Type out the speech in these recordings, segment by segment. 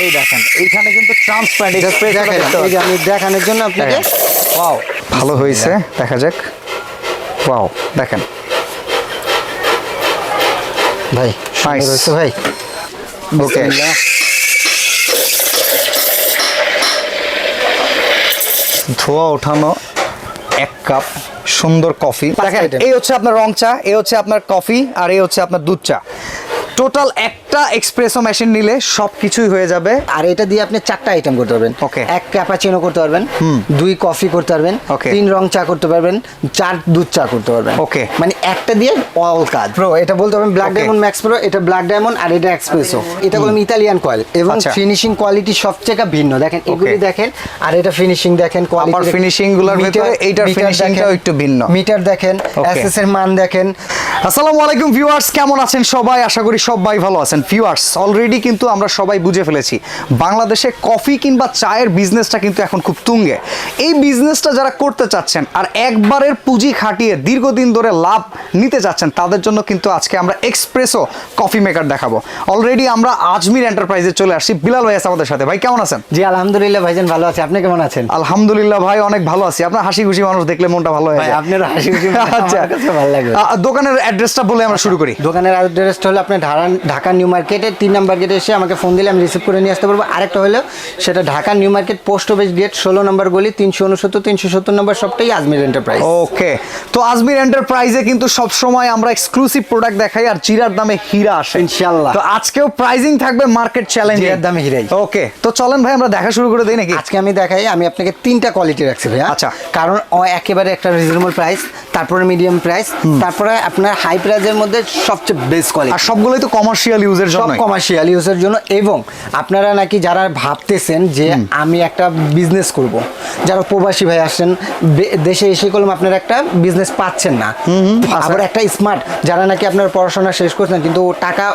এই দেখেন এইখানে কিন্তু ট্রান্সপারেন্ট এক্সপ্রেস এই যে আমি দেখানোর জন্য আপনাকে ওয়াও ভালো হয়েছে দেখা যাক ওয়াও দেখেন ভাই নাইস হয়েছে ভাই ওকে ধোয়া ওঠানো এক কাপ সুন্দর কফি দেখেন এই হচ্ছে আপনার রং চা এই হচ্ছে আপনার কফি আর এই হচ্ছে আপনার দুধ চা টোটাল একটা এক্সপ্রেসো মেশিন নিলে সবকিছুই হয়ে যাবে আর এটা দিয়ে আপনি 4টা আইটেম করতে পারবেন ওকে এক ক্যাপাচিনো করতে পারবেন 2 কফি করতে পারবেন ওকে 3 রং চা করতে পারবেন 4 দুধ চা করতে পারবেন ওকে মানে একটা দিয়ে অল কাজ প্রো এটা বলতে পারবেন ব্ল্যাক ডায়মন্ড ম্যাক্স প্রো এটা ব্ল্যাক ডায়মন্ড আর এটা এক্সপ্রেসো এটা বললাম ইতালিয়ান কয়েল এবং ফিনিশিং কোয়ালিটি সবচেয়ে ভিন্ন দেখেন এগুলি দেখেন আর এটা ফিনিশিং দেখেন কোয়ালিটি আবার ফিনিশিং গুলোর ভিতরে এইটার ফিনিশিংটাও একটু ভিন্ন মিটার দেখেন এসএস এর মান দেখেন আসসালামু আলাইকুম ভিউয়ার্স কেমন আছেন সবাই আশা করি সবাই ভালো আছেন ভিউয়ার্স অলরেডি কিন্তু আমরা সবাই বুঝে ফেলেছি বাংলাদেশে কফি কিংবা চায়ের বিজনেসটা কিন্তু এখন খুব তুঙ্গে এই বিজনেসটা যারা করতে চাচ্ছেন আর একবারের পুঁজি খাটিয়ে দীর্ঘদিন ধরে লাভ নিতে চাচ্ছেন তাদের জন্য কিন্তু আজকে আমরা এক্সপ্রেসো কফি মেকার দেখাবো অলরেডি আমরা আজমির এন্টারপ্রাইজে চলে আসছি বিলাল ভাই আছে আমাদের সাথে ভাই কেমন আছেন জি আলহামদুলিল্লাহ ভাইজান ভালো আছি আপনি কেমন আছেন আলহামদুলিল্লাহ ভাই অনেক ভালো আছি আপনার হাসি খুশি মানুষ দেখলে মনটা ভালো হয়ে যায় আপনার হাসি খুশি আচ্ছা ভালো লাগে দোকানের অ্যাড্রেসটা বলে আমরা শুরু করি দোকানের অ্যাড্রেসটা হলো আপনার ঢাকা নিউ মার্কেটের 3 নম্বর গেটে এসে আমাকে ফোন দিলে আমি রিসিভ করে নিয়ে আসতে পারবো আরেকটা হলো সেটা Dhaka new market post office gate 16 number গলি 369 নম্বর সবটাই আজমির এন্টারপ্রাইজ ওকে তো আজমির এন্টারপ্রাইজে কিন্তু সব সময় আমরা এক্সক্লুসিভ প্রোডাক্ট দেখাই আর জিরার দামে হীরা আসে ইনশাআল্লাহ তো আজকেও প্রাইজিং থাকবে মার্কেট চ্যালেঞ্জ জিরার দামে হীরাই ওকে তো চলেন ভাই আমরা দেখা শুরু করে দেই নাকি আজকে আমি দেখাই আমি আপনাকে 3টা কোয়ালিটি রাখছি ভাই আচ্ছা কারণ একেবারে একটা রিজনেবল প্রাইস তারপরে মিডিয়াম প্রাইস তারপরে আপনার হাই প্রাইসের মধ্যে সবচেয়ে বেস্ট কোয়ালিটি আর সবগুলোই তো কমার্শিয়াল ইউজের জন্য সব কমার্শিয়াল ইউজের জন্য এবং আপনারা নাকি যারা ভাবতেছেন যে আমি একটা বিজনেস করব যারা প্রবাসী ভাই আসেন দেশে এসে করলাম আপনারা একটা বিজনেস পাচ্ছেন না আবার একটা স্মার্ট যারা নাকি আপনার পড়াশোনা শেষ করছেন কিন্তু টাকা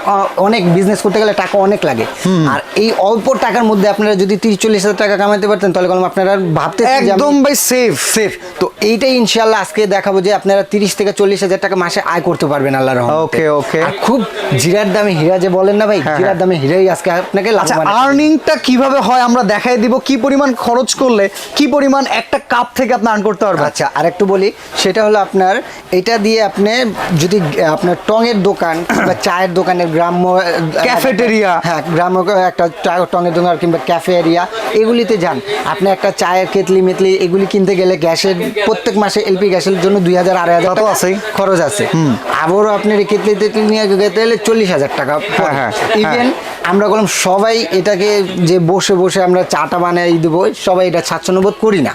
অনেক বিজনেস করতে গেলে টাকা অনেক লাগে আর এই অল্প টাকার মধ্যে আপনারা যদি 30-40 হাজার টাকা কামাতে পারতেন তাহলে করলাম আপনারা ভাবতেছেন একদম ভাই সেফ তো এইটাই ইনশাআল্লাহ আজকে দেখাবো যে আপনারা 30 থেকে 40 হাজার টাকা মাসে আয় করতে পারবেন আল্লাহর রহমতে ওকে ওকে আর খুব জিরার দামে হীরা যে বলেন না ভাই জিরার দামে হীরাই আজকে আপনাকে আচ্ছা আর্নিংটা কিভাবে হয় আমরা দেখাই দিব কি পরিমাণ খরচ করলে কি পরিমাণ একটা কাপ থেকে আপনি আর্ন করতে পারবেন আচ্ছা আরেকটু বলি সেটা হলো আপনার এটা দিয়ে আপনি যদি আপনার টঙের দোকান বা চায়ের দোকানের গ্রাম্য ক্যাফেটেরিয়া হ্যাঁ গ্রাম্য একটা টঙের দোকান কিংবা ক্যাফে এরিয়া এগুলিতে যান আপনি একটা চায়ের কেতলি মেতলি এগুলি কিনতে গেলে গ্যাসের প্রত্যেক মাসে এলপি গ্যাসের জন্য 2000-2500 টাকা আছেই খরচ আছে আবারও আপনার এই কেতলি তেতলি নিয়ে যেতে হলে 40,000 টাকা ইভেন আমরা বললাম সবাই এটাকে যে বসে বসে আমরা চাটা বানাই দেবো সবাই এটা স্বাচ্ছন্দ্য বোধ করি না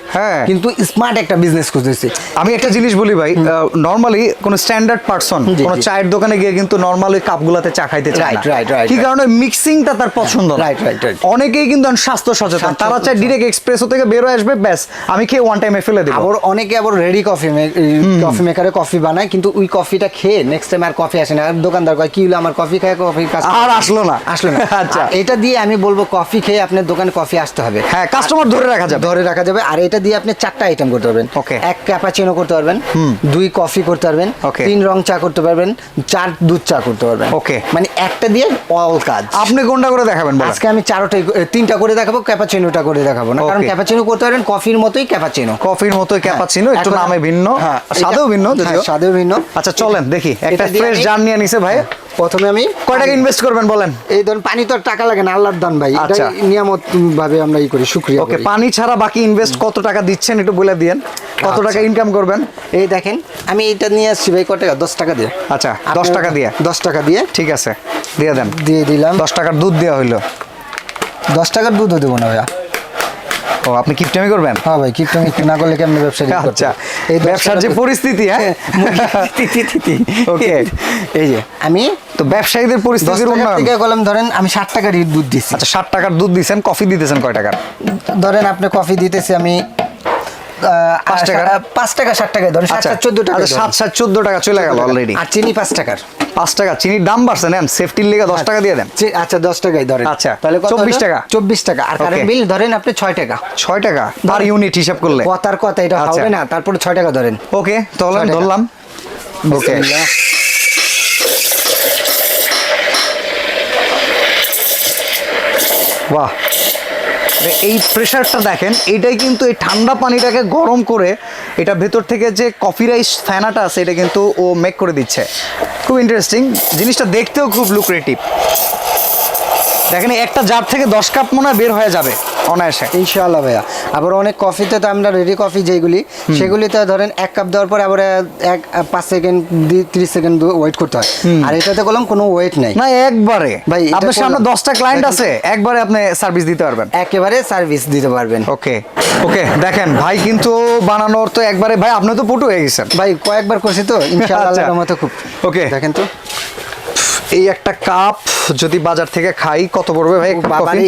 কিন্তু স্মার্ট একটা বিজনেস করতেছি আমি একটা জিনিস বলি ভাই নরমালি কোন স্ট্যান্ডার্ড পারসন কোন চায়ের দোকানে গিয়ে কিন্তু নরমাল ওই কাপগুলোতে চা খাইতে চায় না কি কারণে মিক্সিংটা তার পছন্দ না অনেকেই কিন্তু স্বাস্থ্য সচেতন তারা চায় ডাইরেক্ট এক্সপ্রেসো থেকে বের হয়ে আসবে ব্যাস আমি খেয়ে ওয়ান টাইমে ফেলে দেব আবার অনেকে আবার রেডি কফি মেকারে কফি বানায় কিন্তু ওই কফিটা খেয়ে নেক্সট টাইম আর কফি আসে না দোকানদার কয় কি হলো আমার কফি খায় কফি আর আসলো না আচ্ছা এটা দিয়ে আমি বলবো কফি খেয়ে আপনার দোকানে কফি আসতে হবে হ্যাঁ কাস্টমার ধরে রাখা যাবে আর এটা দিয়ে আপনি 4টা আইটেম করতে পারবেন এক ক্যাপাচিনো করতে পারবেন 2 কফি করতে পারবেন 3 রং চা করতে পারবেন 4 দুধ চা করতে পারবেন ওকে মানে একটা দিয়ে অল কাজ আপনি কোনটা করে দেখাবেন বলেন আজকে আমি 3টা করে দেখাবো ক্যাপাচিনোটা করে দেখাবো না কারণ ক্যাপাচিনো করতে পারবেন কফির মতোই ক্যাপাচিনো একটু নামে ভিন্ন স্বাদেও ভিন্ন যদিও স্বাদেও ভিন্ন আচ্ছা চলেন দেখি একটা ফ্রেশ জার নিয়ে নিছে ভাই প্রথমে আমি কয় টাকা ইনভেস্ট করবেন বলেন এই ধরুন পানি তো আর টাকা লাগে না আল্লাহর দান ভাই এটা নিয়ামত ভাবে আমরা করি শুকরিয়া ওকে পানি ছাড়া বাকি ইনভেস্ট কত টাকা দিচ্ছেন একটু বলে দিয়েন কত টাকা ইনকাম করবেন এই দেখেন আমি এটা নিয়ে আসছি ভাই কত টাকা 10 টাকা দিয়ে আচ্ছা 10 টাকা দিয়ে 10 টাকা দিয়ে ঠিক আছে দিয়ে দেন দিয়ে দিলাম 10 টাকার দুধ দেওয়া হইলো 10 টাকার দুধও দেবো না ভাইয়া ও আপনি কিপটামি করবেন হ্যাঁ ভাই কিপটামি না করলে কেমন ব্যবসা আচ্ছা এই ব্যবসার যে পরিস্থিতি হ্যাঁ ওকে এই যে আমি তো ব্যবসায়ীদের পরিস্থিতির উন্নয়ন থেকে কলম ধরেন আমি 60 টাকার দুধ দিচ্ছি আচ্ছা 60 টাকার দুধ দিবেন কফি দিতেছেন কয় টাকার ধরেন আপনি কফি দিতেছি আমি 5 টাকা 60 টাকায় ধরেন 7-14 টাকা 7-14 টাকা চলে গেল অলরেডি আর চিনি 5 টাকার 5 টাকা চিনির দাম বাড়ছে নেন সেফটির লেগে 10 টাকা দিয়ে দেন আচ্ছা 10 টাকাই ধরেন আচ্ছা তাহলে 24 টাকা 24 টাকা আর কারেন্ট বিল ধরেন আপনি 6 টাকা 6 টাকা পার ইউনিট হিসাব করলে কথার কথা এটা হবে না তারপরে 6 টাকা ধরেন ওকে তাহলে ধরলাম ওকে বাহ, এই প্রেসারটা দেখেন, এইটাই কিন্তু এই ঠান্ডা পানিটাকে গরম করে এটা ভেতর থেকে যে কফি রাইস ফেনাটা আছে এটা কিন্তু ও মেক করে দিচ্ছে। খুব ইন্টারেস্টিং জিনিসটা, দেখতেও খুব লুক্রেটিভ। দেখেন একটা জার থেকে 10 কাপ মনে হয় বের হয়ে যাবে অনায়াসে ইনশাআল্লাহ ভাইয়া। আবার অনেক কফিতে তো আমরা রেডি কফি যেগুলি, সেগুলিতে ধরেন 1 কাপ দেওয়ার পর আবার 5 সেকেন্ড 30 সেকেন্ড ওয়েট করতে হয়, আর এটাতে করলাম কোনো ওয়েট নাই না, একবারে ভাই আপনার সামনে 10টা ক্লায়েন্ট আছে, একবারে আপনি সার্ভিস দিতে পারবেন, একেবারে সার্ভিস দিতে পারবেন। ওকে ওকে, দেখেন ভাই কিন্তু বানানোর তো একবারে, ভাই আপনি তো পটু হয়ে গেছেন ভাই, কয়েকবার করছি তো ইনশাআল্লাহ আল্লাহর মতো খুব। ওকে, দেখেন তো এই একটা কাপ যদি বাজার থেকে খাই কত পড়বে ভাই? বাবারি,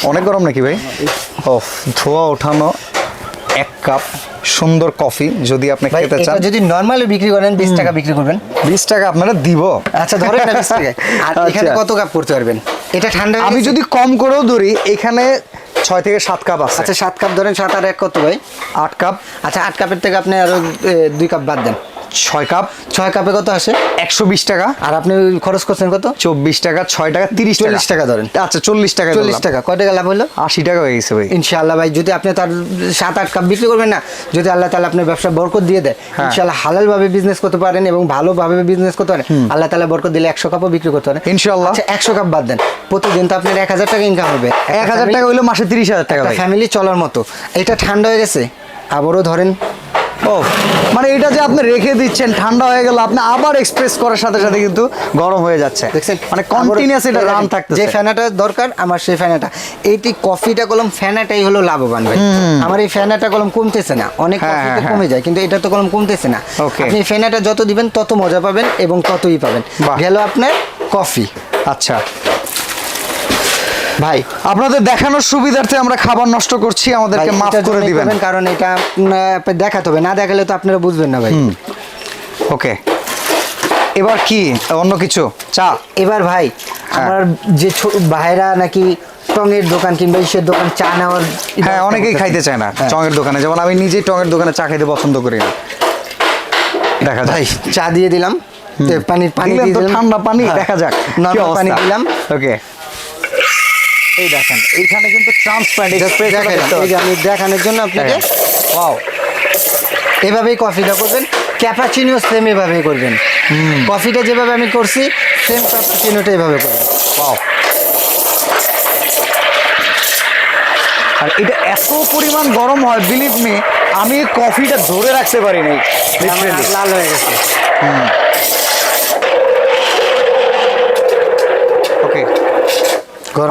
অনেক গরম নাকি ভাই? ও, ধোয়া ওঠানো 1 কাপ সুন্দর কফি যদি আপনি ভাই খেতে চান, এটা যদি নরমালি বিক্রি করেন 20 টাকা বিক্রি করবেন। 20 টাকা আপনারা দিব। আচ্ছা ধরেন না 20 টাকা, আর এখানে কত কাপ করতে পারবেন? এটা ঠান্ডা আমি যদি কম করেও ধরি, এখানে 6 থেকে 7 কাপ আছে। আচ্ছা 7 কাপ ধরেন, 7 আর 1 কত ভাই? 8 কাপ। আচ্ছা 8 কাপের থেকে আপনি আরো 2 কাপ বাদ দেন, 6 কাপ। 6 কাপে কত আসে? 120 টাকা। আর আপনি খরচ করছেন কত? 24 টাকা, 6 টাকা 30 টাকা। 40 টাকা ধরেন। আচ্ছা 40 টাকা, 40 টাকা কয় টাকা লাভ হলো? 80 টাকা হয়ে গেছে ভাই। ইনশাআল্লাহ ভাই, যদি আপনি তার 7-8 কাপ বিক্রি করবেন না, যদি আল্লাহ তাআলা আপনার ব্যবসা বরকত দিয়ে দেয়, ইনশাআল্লাহ হালাল ভাবে বিজনেস করতে পারেন এবং ভালোভাবে বিজনেস করতে পারেন, আল্লাহ তাআলা বরকত দিলে 100 কাপও বিক্রি করতে পারেন ইনশাআল্লাহ। আচ্ছা 100 কাপ বাদ দেন, প্রতিদিন তো আপনার 1000 টাকা ইনকাম হবে। 1000 টাকা হইলো মাসে 30,000 টাকা ভাই। ফ্যামিলি চলার মতো। এটা ঠান্ডা হয়ে গেছে, আবারও ধরেন। ও মানে এটা যে আপনি রেখে দিচ্ছেন ঠান্ডা হয়ে গেল, আপনি আবার এক্সপ্রেস করার সাথে সাথে কিন্তু গরম হয়ে যাচ্ছে, দেখছেন মানে কন্টিনিউয়াস এটা রান থাকতেছে। যে ফ্যানাটা দরকার আমার সেই ফ্যানাটা, এইটি কফিটা কলম ফ্যানাটাই হলো লাভবান ভাই। আমার এই ফ্যানাটা কলম কমতেছে না, অনেক কফিতে কমে যায় কিন্তু এটা তো কলম কমতেছে না। আপনি ফ্যানাটা যত দিবেন তত মজা পাবেন এবং ততই পাবেন। গেল আপনার কফি। আচ্ছা ভাই আপনাদের দেখানোর সুবিধার্থে আমরা খাবার নষ্ট করছি, আমাদেরকে মাফ করে দিবেন, কারণ এটা দেখাতে হবে, না দেখালে তো আপনারা বুঝবেন না ভাই। ওকে, এবার কি অন্য কিছু চা? এবার ভাই আমার যে ভাইরা নাকি টঙের দোকান কিংবা ইসের দোকান চা নেওয়ার, হ্যাঁ অনেকেই খাইতে চায় না টঙের দোকানে, যেমন আমি নিজেই টঙের দোকানে চা খাইতে পছন্দ করি না। দেখা যায় চা দিয়ে দিলাম, পানি দিয়ে দিলাম, ঠান্ডা পানি, দেখা যাক নরমাল পানি দিলাম। ওকে, এই দেখেন এইখানে কিন্তু ট্রান্সপারেন্ট আমি দেখানোর জন্য আপনাকে। ওয়াও, এভাবেই কফিটা করবেন, ক্যাপাচিনো সেম এভাবেই করবেন। কফিটা যেভাবে আমি করছি সেম ক্যাপাচিনোটা এভাবে করবেন। ওয়াও, আর এটা এত পরিমাণ গরম হয়, বিলিভ মি আমি কফিটা ধরে রাখতে পারি নাই, লাল হয়ে গেছে। ওকে,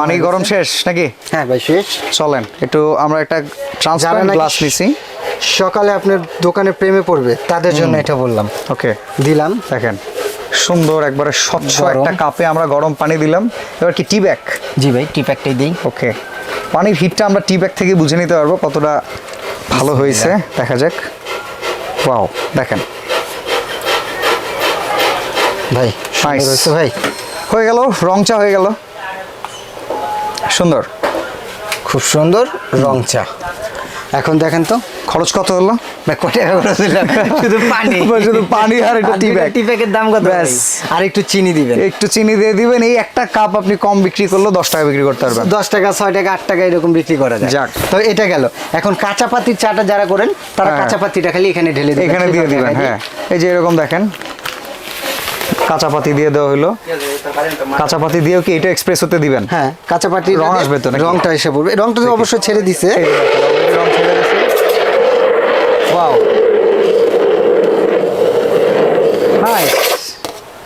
পানি গরম শেষ নাকি? হ্যাঁ ভাই শেষ। চলেন একটু আমরা একটা ট্রান্সপারেন্ট গ্লাস নিছি। সকালে আপনার দোকানে প্রেমে পড়বে তাদের জন্য এটা বললাম। ওকে, দিলাম। দেখেন সুন্দর একবারে স্বচ্ছ একটা কাপে আমরা গরম পানি দিলাম। এবার কি টি ব্যাগ? জি ভাই টি ব্যাগটাই দিই। ওকে, পানির হিটটা আমরা টি ব্যাগ থেকে বুঝে নিতে পারবো কতটা ভালো হয়েছে, দেখা যাক। ওয়াও, দেখেন ভাই নাইস ভাই, হয়ে গেল, রং চা হয়ে গেল, সুন্দর, খুব সুন্দর রং চা। এখন দেখেন তো খরচ কত হলো? শুধু পানি, শুধু পানি আর একটু টি ব্যাগ। টি ব্যাগের দাম কত? আর একটু চিনি দিবেন, একটু চিনি দিয়ে দিবেন। এই একটা কাপ আপনি কম বিক্রি করলেও 10 টাকা বিক্রি করতে পারবেন, 10 টাকা 6 টাকা 8 টাকা এরকম বিক্রি করা যায়। যাক, তো এটা গেল। এখন কাঁচা পাতির চাটা যারা করেন তারা কাঁচা পাতিটা খালি এখানে ঢেলে দিবেন, এখানে দিয়ে দিবেন। হ্যাঁ, এই যে এরকম দেখেন কাঁচা পাতি দিয়ে দেওয়া হলো। কাঁচা পাতি দিয়েও কি এটা এক্সপ্রেস হতে দিবেন? হ্যাঁ, কাঁচা পাতি রং আসবে তো নাকি? রংটা এসে পড়বে, রংটা তো অবশ্যই ছেড়ে দিছে। রং ছেড়ে দিছে। ওয়াও, নাইস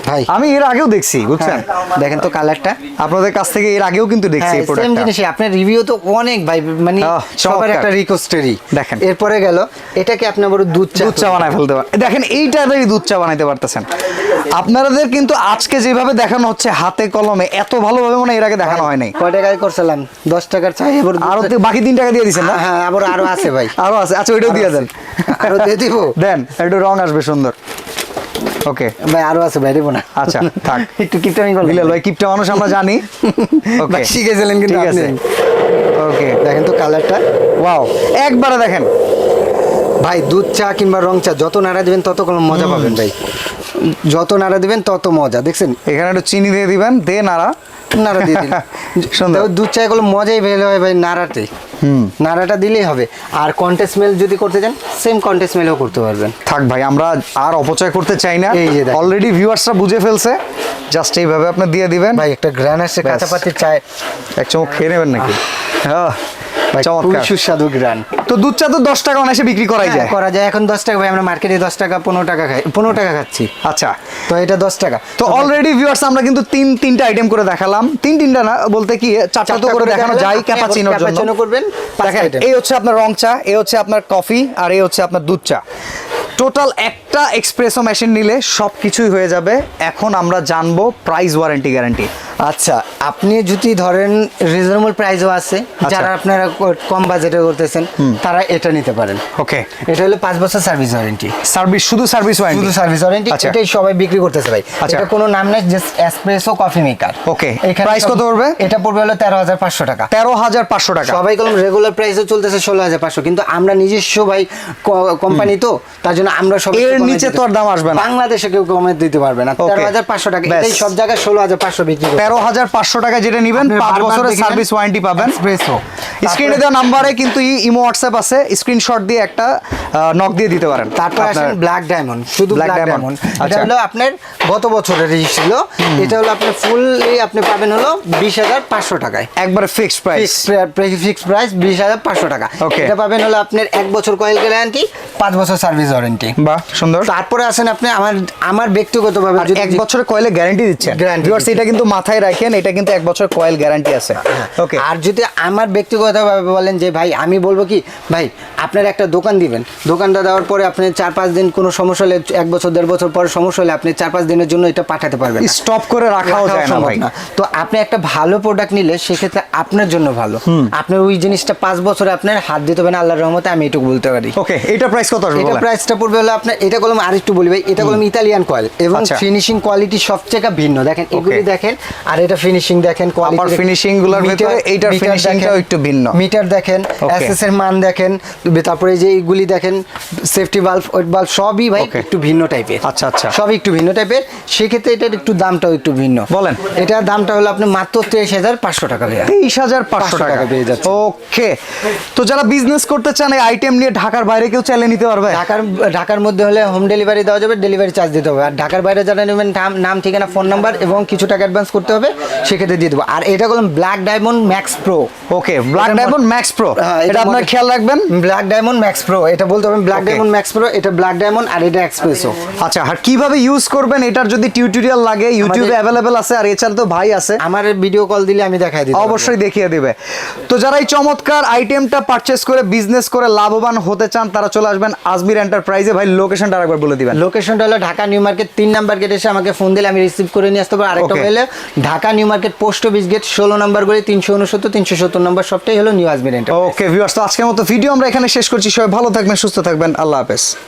ভাই। আমি এর আগেও দেখছি, বুঝছেন? দেখেন তো কালারটা, আপনাদের কাছ থেকে এর আগেও কিন্তু দেখছি এই সেম প্রোডাক্টটা। জিনিসই আপনার রিভিউ তো অনেক ভাই, মানে সবার একটা রিকোয়েস্টেরই। দেখেন এরপরে গেল এটাকে আপনি আবার দুধ চা বানায় ফেলতে পারেন। দেখেন এইটাতেই দুধ চা বানাইতে পারতেছেন। আপনাদের কিন্তু আজকে যেভাবে দেখানো হচ্ছে হাতে কলমে, এত ভালোভাবে মানে এর আগে দেখানো হয় নাই। কয় টাকায় করছিলাম? 10 টাকার চা। এবার আরো বাকি 3 টাকা দিয়ে দিছেন না? হ্যাঁ, আবার আরো আছে ভাই, আরো আছে। আচ্ছা ওইটাও দিয়ে দেন, আরো দিয়ে দিব। দেন, একটু রং আসবে সুন্দর। ওকে ভাই আরো আছে ভাই, দেব না। আচ্ছা থাক, একটু কিপটামি করলাম। বিলাল ভাই কিপটা মানুষ আমরা জানি। ওকে, শিখেছিলেন কিন্তু ঠিক আছে। আপনি। ওকে, দেখেন তো কালারটা, ওয়াও, একবারে দেখেন ভাই দুধ চা কিংবা রং চা যত নাড়া দিবেন তত কোনো মজা পাবেন ভাই। যত নাড়া দিবেন তত মজা, দেখছেন এখানে একটু চিনি দিয়ে দিবেন, দিয়ে নাড়া নাড়া দিয়ে দিন। সুন্দর। দুধ চা গুলো মজাই বের হয় ভাই নাড়াতে, নাড়াটা দিলেই হবে। আর কন্টেস্ট মেল যদি করতে চান সেম কন্টেস্ট মেলও করতে পারবেন। থাক ভাই, আমরা আর অপচয় করতে চাই না, এই যে দেখেন। অলরেডি ভিউয়ার্সরা বুঝে ফেলছে, জাস্ট এইভাবে আপনি দিয়ে দিবেন। ভাই একটা গ্রান আসছে ব্যাস। কাঁচা পাতির চায়, এক চামচ খেয়ে নেবেন নাকি? হ্যাঁ, ভাই খুবই চমৎকার। সুস্বাদু গ্রান। তো দুধ চা তো 10 টাকা অনায়াসে বিক্রি করাই যায়। করা যায়, এখন 10 টাকা ভাই, আমরা মার্কেটে 10 টাকা 15 টাকা খাই, 15 টাকা খাচ্ছি। আচ্ছা, তো এটা 10 টাকা। তো অলরেডি ভিউয়ার্স আমরা কিন্তু তিনটা আইটেম করে দেখালাম, তিনটা না বলতে কি চারটা তো করে দেখানো যায় ক্যাপাচিনোর জন্য। ক্যাপাচিনো করবেন 5 দেখেন, আইটেম। এই হচ্ছে আপনার রং চা, এই হচ্ছে আপনার কফি, আর এই হচ্ছে আপনার দুধ চা। টোটাল একটা এক্সপ্রেসো মেশিন নিলে সব কিছুই হয়ে যাবে। এখন আমরা জানবো প্রাইস, ওয়ারেন্টি, গ্যারান্টি। আচ্ছা, আপনি যদি ধরেন রিজনেবল প্রাইসও আছে, যারা আপনারা কম বাজেটে করতেছেন তারা এটা নিতে পারেন। ওকে, এটা হলো 5 বছর সার্ভিস ওয়ারেন্টি। সার্ভিস, শুধু সার্ভিস ওয়ারেন্টি? শুধু সার্ভিস ওয়ারেন্টি, আচ্ছা। এটাই সবাই বিক্রি করতেছে ভাই। আচ্ছা। এটা কোনো নাম নাই, জাস্ট এসপ্রেসো কফি মেকার। ওকে, এখানে প্রাইস কত পড়বে? এটা পড়বে হলো 13,500 টাকা। 13,500 টাকা। সবাই কলম রেগুলার প্রাইসও চলতেছে 16,500, কিন্তু আমরা নিজস্ব ভাই কোম্পানি, তো তার জন্য আমরা সব এর নিচে তো আর দাম আসবে না, বাংলাদেশে কেউ কমে দিতে পারবে না। 13,500 টাকা, ব্যাস। এটাই সব জায়গায় 16,500 বিক্রি করে। 13,500 টাকা যেটা নেবেন, আপনি 5 বারবার বছরের দেখে সার্ভিস নেন। ওয়ারেন্টি পাবেন। এসপ্রেসো স্ক্রিনে দেওয়া নাম্বারে কিন্তু ইমো হোয়াটসঅ্যাপ আছে, স্ক্রিনশট দিয়ে একটা নক দিয়ে দিতে পারেন। তারপর আসেন ব্ল্যাক ডায়মন্ড, শুধু Black ব্ল্যাক Diamond। ডায়মন্ড। এটা আচ্ছা। হলো আপনার গত বছরের ছিল, এটা হলো আপনার ফুললি আপনি পাবেন হলো 20,500 টাকায়। একবারে ফিক্সড প্রাইস। ফিক্স প্রাইস 20,500 টাকা। Okay. এটা পাবেন হলো আপনার 1 বছর কয়েল গ্যারান্টি, 5 বছর সার্ভিস ওয়ারেন্টি। বাহ, সুন্দর। তারপরে আসেন আপনি আমার ব্যক্তিগতভাবে আর 1 বছরের কয়েলে গ্যারান্টি দিচ্ছেন। Guarantee ভিউয়ার্স, এটা কিন্তু মাথায় রাখেন, এটা কিন্তু 1 বছর কয়েল গ্যারান্টি আছে। ওকে, আর যদি আমার ব্যক্তিগতভাবে বলেন যে ভাই আমি বলবো কি ভাই আপনার একটা দোকান দিবেন, দোকানটা দেওয়ার পরে আপনি 4-5 দিন কোনো সমস্যা হলে, 1 বছর 1.5 বছর পরে সমস্যা হলে আপনি 4-5 দিনের জন্য এটা পাঠাতে পারবেন, স্টপ করে রাখাও যায় না ভাই। তো আপনি একটা ভালো প্রোডাক্ট নিলে সেক্ষেত্রে আপনার জন্য ভালো, আপনার ওই জিনিসটা 5 বছরে আপনার হাত দিতে হবে না, আল্লাহর রহমতে আমি এটুকু বলতে পারি। ওকে, এটা প্রাইস কত আসবে? এটা প্রাইসটা পড়বে হলো আপনার, এটা কলম আরেকটু বলি ভাই, এটা কলম ইতালিয়ান কয়েল এবং আচ্ছা। ফিনিশিং কোয়ালিটি সবথেকে ভিন্ন। দেখেন এগুলি দেখেন, আর এটা ফিনিশিং দেখেন, আবার ফিনিশিং গুলোর ভিতরে এইটার ফিনিশিংটাও একটু ভিন্ন। মিটার দেখেন, এসএস এর মান দেখেন, তারপরে যে এইগুলি দেখেন সেফটি ভালভ, ওয়েট ভালভ সবই ভাই একটু ভিন্ন টাইপের। আচ্ছা আচ্ছা, সবই একটু ভিন্ন টাইপের, সেক্ষেত্রে এটার একটু দামটাও একটু ভিন্ন। বলেন। এটার দামটা হলো আপনি মাত্র 23,500 টাকা ভাইয়া। 23,500 টাকা পেয়ে যাচ্ছে। ওকে, তো যারা বিজনেস করতে চান এই আইটেম নিয়ে ঢাকার বাইরে কেউ চাইলে নিতে পারবে? ঢাকার মধ্যে হলে হোম ডেলিভারি দেওয়া যাবে, ডেলিভারি চার্জ দিতে হবে। আর ঢাকার বাইরে যারা নেবেন নাম, ঠিকানা, ফোন নাম্বার এবং কিছু টাকা অ্যাডভান্স করতে হবে, সেক্ষেত্রে দিয়ে দেবো। আর এটা বললাম ব্ল্যাক ডায়মন্ড ম্যাক্স প্রো। ওকে, ব্ল্যাক ডায়মন্ড ম্যাক্স প্রো, এটা আপনার খেয়াল রাখবেন। ব্ল্যাক ডায়মন্ড ম্যাক্স প্রো, এটা বলতে হবে ব্ল্যাক ডায়মন্ড ম্যাক্স প্রো, এটা ব্ল্যাক ডায়মন্ড আর এটা এক্সপ্রেসো। আচ্ছা, আর কিভাবে ইউজ করবেন এটার যদি টিউটোরিয়াল লাগে ইউটিউবে অ্যাভেলেবেল আছে, আর এছাড়া তো ভাই আছে, আমার ভিডিও কল দিলে আমি দেখাই দিই, অবশ্যই দেখিয়ে দিবে। তো যারা এই চমৎকার আইটেমটা পারচেজ করে বিজনেস করে লাভবান হতে চান তারা চলে আসবেন আজমির এন্টারপ্রাইজে। ভাই লোকেশনটা আরেকবার বলে দিবেন। লোকেশনটা হলো Dhaka new market 3 number gate, এসে আমাকে ফোন দিলে আমি রিসিভ করে নিয়ে আসতে পারবো। আরেকটা হলো Dhaka new market post office gate 16 number গলি 369-370 নাম্বার, সবটাই হলো new Ajmir enterprise. Okay viewers, তো আজকের মতো ভিডিও আমরা এখানে শেষ করছি। সবাই ভালো থাকবেন, সুস্থ থাকবেন, আল্লাহ হাফেজ।